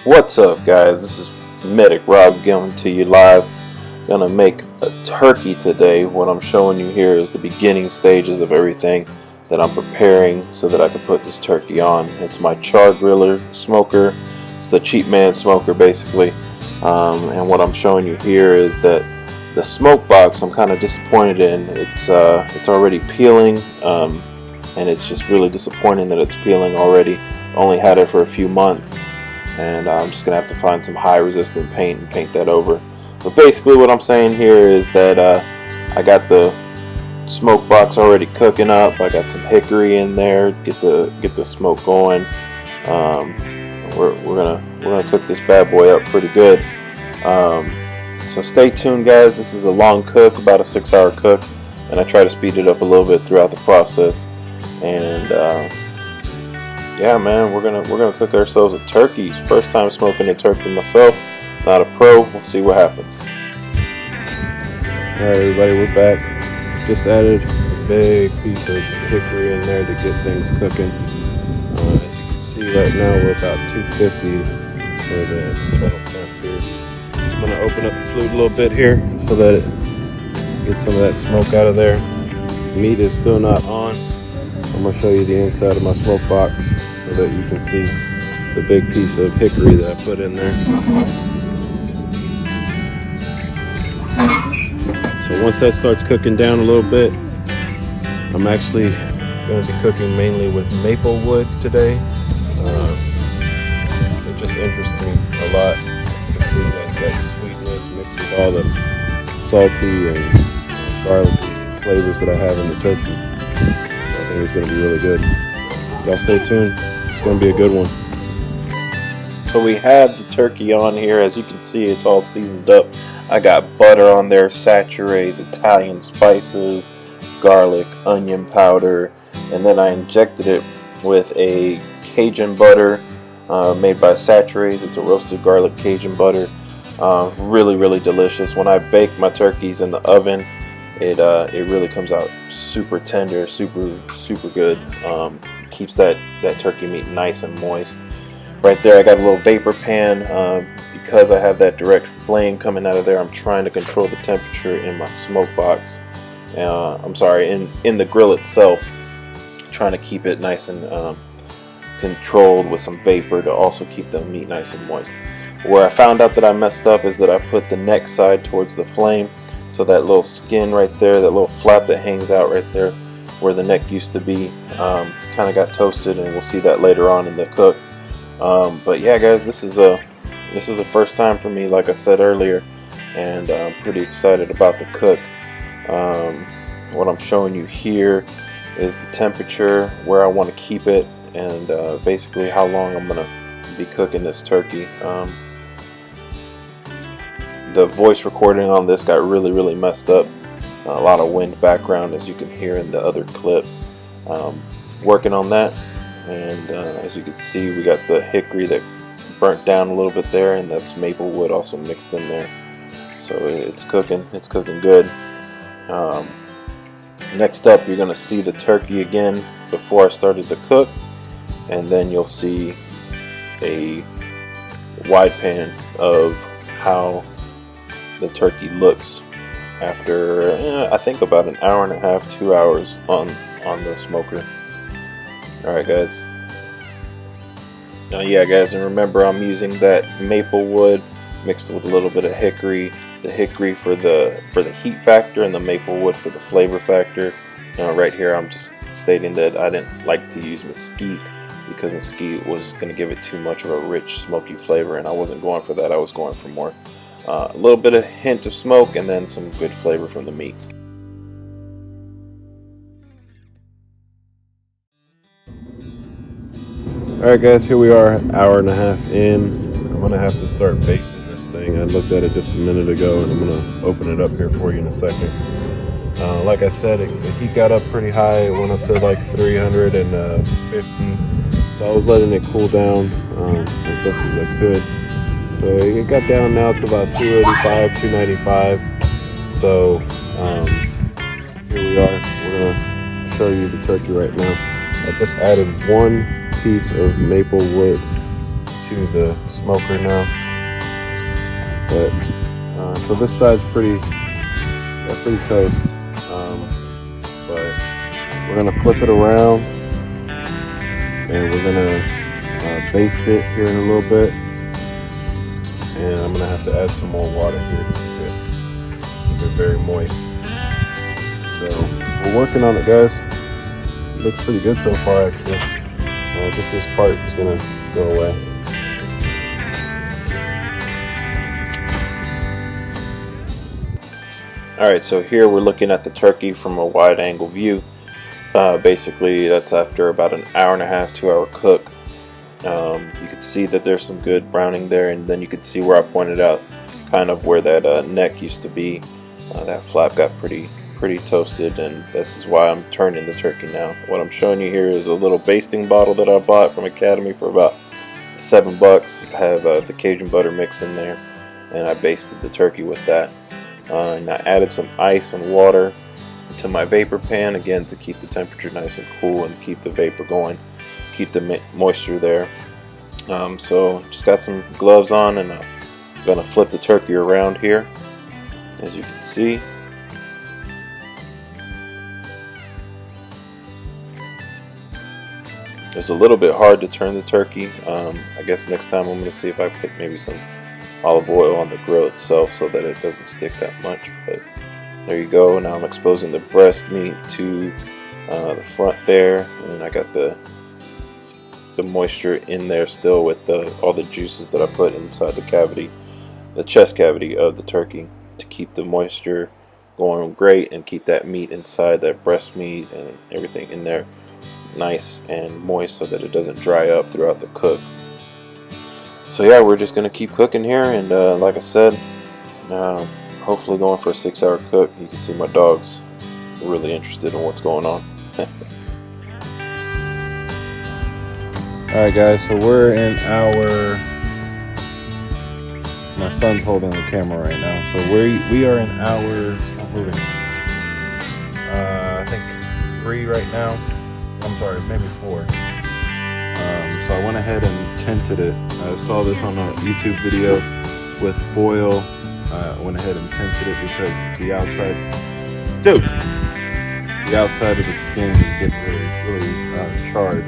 What's up, guys? This is Medic Rob coming to you live. Gonna make a turkey today. What I'm showing you here is the beginning stages of everything that I'm preparing so that I can put this turkey on. It's my char griller smoker. It's the cheap man smoker basically. And what I'm showing you here is that the smoke box I'm kind of disappointed in. It's already peeling, and it's just really disappointing that it's peeling already. Only had it for a few months. And I'm just gonna have to find some high resistant paint and paint that over. But basically what I'm saying here is that I got the smoke box already cooking up. I got some hickory in there, get the smoke going. We're gonna cook this bad boy up pretty good. So stay tuned, guys. This is a long cook, about a 6-hour cook, and I try to speed it up a little bit throughout the process. And yeah, man, we're gonna cook ourselves a turkey. First time smoking a turkey myself, not a pro. We'll see what happens. All right, everybody, we're back. Just added a big piece of hickory in there to get things cooking. As you can see right now, we're about 250 for the internal temp here. I'm gonna open up the flute a little bit here so that it gets some of that smoke out of there. Meat is still not on. I'm gonna show you the inside of my smoke box so that you can see the big piece of hickory that I put in there. So once that starts cooking down a little bit, I'm actually going to be cooking mainly with maple wood today. It just interests me a lot to see that sweetness mixed with all the salty and garlicky flavors that I have in the turkey. So I think it's going to be really good. Y'all stay tuned. It's going to be a good one. So we have the turkey on here. As you can see, it's all seasoned up. I got butter on there, sachets, Italian spices, garlic, onion powder, and then I injected it with a Cajun butter made by Sachets. It's a roasted garlic Cajun butter. Really, really delicious. When I bake my turkeys in the oven, it really comes out super tender, super good. Keeps that turkey meat nice and moist. Right there, I got a little vapor pan. Because I have that direct flame coming out of there, I'm trying to control the temperature in my smoke box. I'm sorry, in the grill itself, trying to keep it nice and controlled with some vapor to also keep the meat nice and moist. Where I found out that I messed up is that I put the neck side towards the flame, so that little skin right there, that little flap that hangs out right there where the neck used to be, kind of got toasted, and we'll see that later on in the cook. But yeah, guys, this is a first time for me, like I said earlier, and I'm pretty excited about the cook. What I'm showing you here is the temperature, where I want to keep it, and basically how long I'm going to be cooking this turkey. The voice recording on this got really messed up. A lot of wind background, as you can hear in the other clip. Working on that, and as you can see, we got the hickory that burnt down a little bit there, and that's maple wood also mixed in there. So it's cooking good. Next up, you're gonna see the turkey again before I started to cook, and then you'll see a wide pan of how the turkey looks after I think about an hour and a half, 2 hours on the smoker. Alright, guys. Yeah, guys, and remember, I'm using that maple wood mixed with a little bit of hickory. The hickory for the heat factor, and the maple wood for the flavor factor. Right here, I'm just stating that I didn't like to use mesquite because mesquite was going to give it too much of a rich, smoky flavor, and I wasn't going for that. I was going for more a little bit of hint of smoke, and then some good flavor from the meat. Alright, guys, here we are, hour and a half in. I'm going to have to start basting this thing. I looked at it just a minute ago, and I'm going to open it up here for you in a second. Like I said, the heat got up pretty high. It went up to like 350. So I was letting it cool down as best as I could. So it got down now to about 285, 295. So here we are. We're going to show you the turkey right now. I just added one piece of maple wood to the smoker now. But so this side's pretty toast. But we're gonna flip it around and we're gonna baste it here in a little bit. And I'm gonna have to add some more water here to keep it very moist. So we're working on it, guys. It looks pretty good so far, actually. Just this part is gonna go away. Alright, so here we're looking at the turkey from a wide angle view. Basically, that's after about an hour and a half, 2 hour cook. You can see that there's some good browning there, and then you can see where I pointed out kind of where that neck used to be. That flap got pretty toasted, and this is why I'm turning the turkey now. What I'm showing you here is a little basting bottle that I bought from Academy for about $7. I have the Cajun butter mix in there, and I basted the turkey with that. And I added some ice and water to my vapor pan, again to keep the temperature nice and cool and keep the vapor going, keep the moisture there. So just got some gloves on, and I'm gonna flip the turkey around here, as you can see. It's a little bit hard to turn the turkey. I guess next time I'm gonna see if I put maybe some olive oil on the grill itself so that it doesn't stick that much. But there you go. Now I'm exposing the breast meat to the front there, and I got the moisture in there still with all the juices that I put inside the cavity, the chest cavity of the turkey, to keep the moisture going great and keep that meat inside, that breast meat and everything in there nice and moist so that it doesn't dry up throughout the cook. So yeah, we're just gonna keep cooking here, and like I said, hopefully going for a 6 hour cook. You can see my dog's really interested in what's going on. Alright guys, so we're in my son's holding the camera right now, so we are in it's not moving, I think 3 right now. I'm sorry, maybe 4. So I went ahead and tinted it. I saw this on a YouTube video with foil. I went ahead and tinted it because the outside of the skin is getting really charred,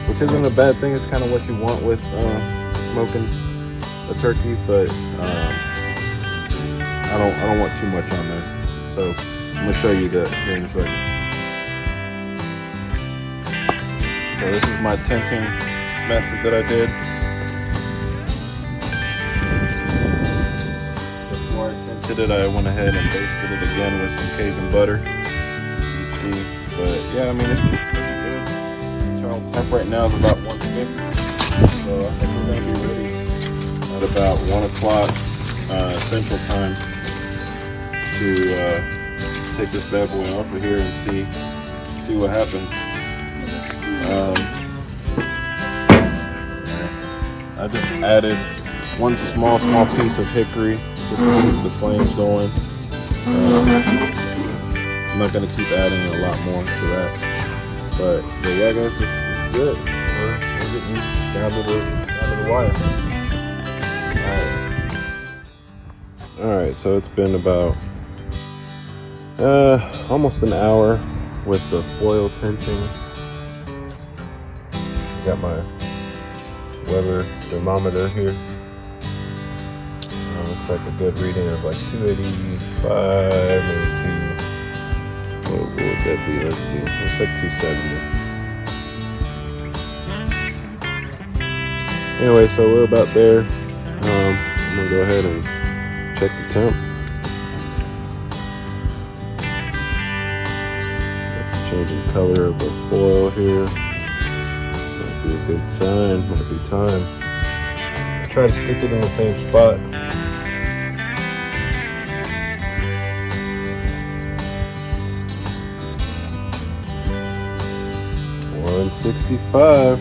which isn't a bad thing. It's kind of what you want with smoking a turkey, but I don't want too much on there. So I'm gonna show you that here in a second. So this is my tinting method that I did. Before I tinted it, I went ahead and basted it again with some Cajun butter. You can see, but yeah, I mean it's pretty good. Internal temp right now is about 150. So I think we're gonna be ready at about 1 o'clock Central Time to take this bad boy off of here and see what happens. I just added one small piece of hickory just to keep the flames going. I'm not going to keep adding a lot more to that. But yeah guys, this is it. We're getting down to the wire. Alright, so it's been about almost an hour with the foil tinting. Got my Weber thermometer here. Looks like a good reading of like 285, maybe 2. What would that be? Let's see. Looks like 270. Anyway, so we're about there. I'm gonna go ahead and check the temp. That's the changing color of the foil here. Be a good sign, might be time. I try to stick it in the same spot. $165.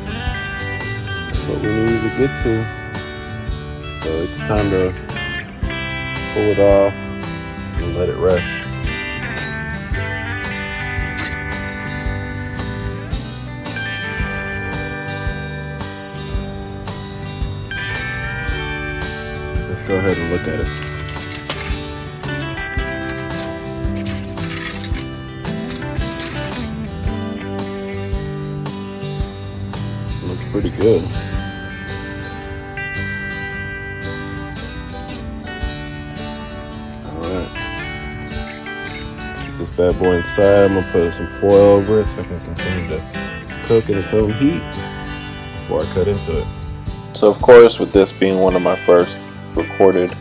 That's what we needed to get to. So it's time to pull it off and let it rest. go ahead and look at it. Looks pretty good. Alright. Keep this bad boy inside. I'm gonna put some foil over it so I can continue to cook in its own heat before I cut into it. So of course, with this being one of my first recorded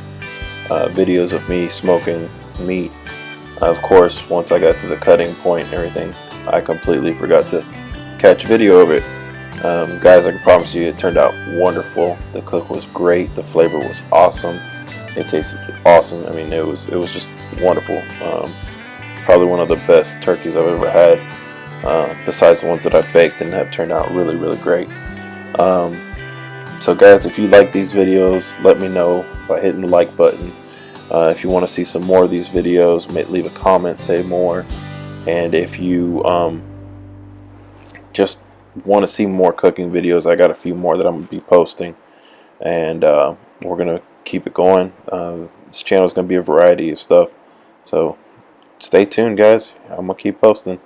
videos of me smoking meat, of course, once I got to the cutting point and everything, I completely forgot to catch video of it. Guys, I can promise you it turned out wonderful. The cook was great. The flavor was awesome. It tasted awesome. I mean, it was just wonderful. Probably one of the best turkeys I've ever had, besides the ones that I've baked and have turned out really, really great. So guys, if you like these videos, let me know by hitting the like button. If you want to see some more of these videos, leave a comment, say more. And if you just want to see more cooking videos, I got a few more that I'm going to be posting. And we're going to keep it going. This channel is going to be a variety of stuff. So stay tuned, guys. I'm going to keep posting.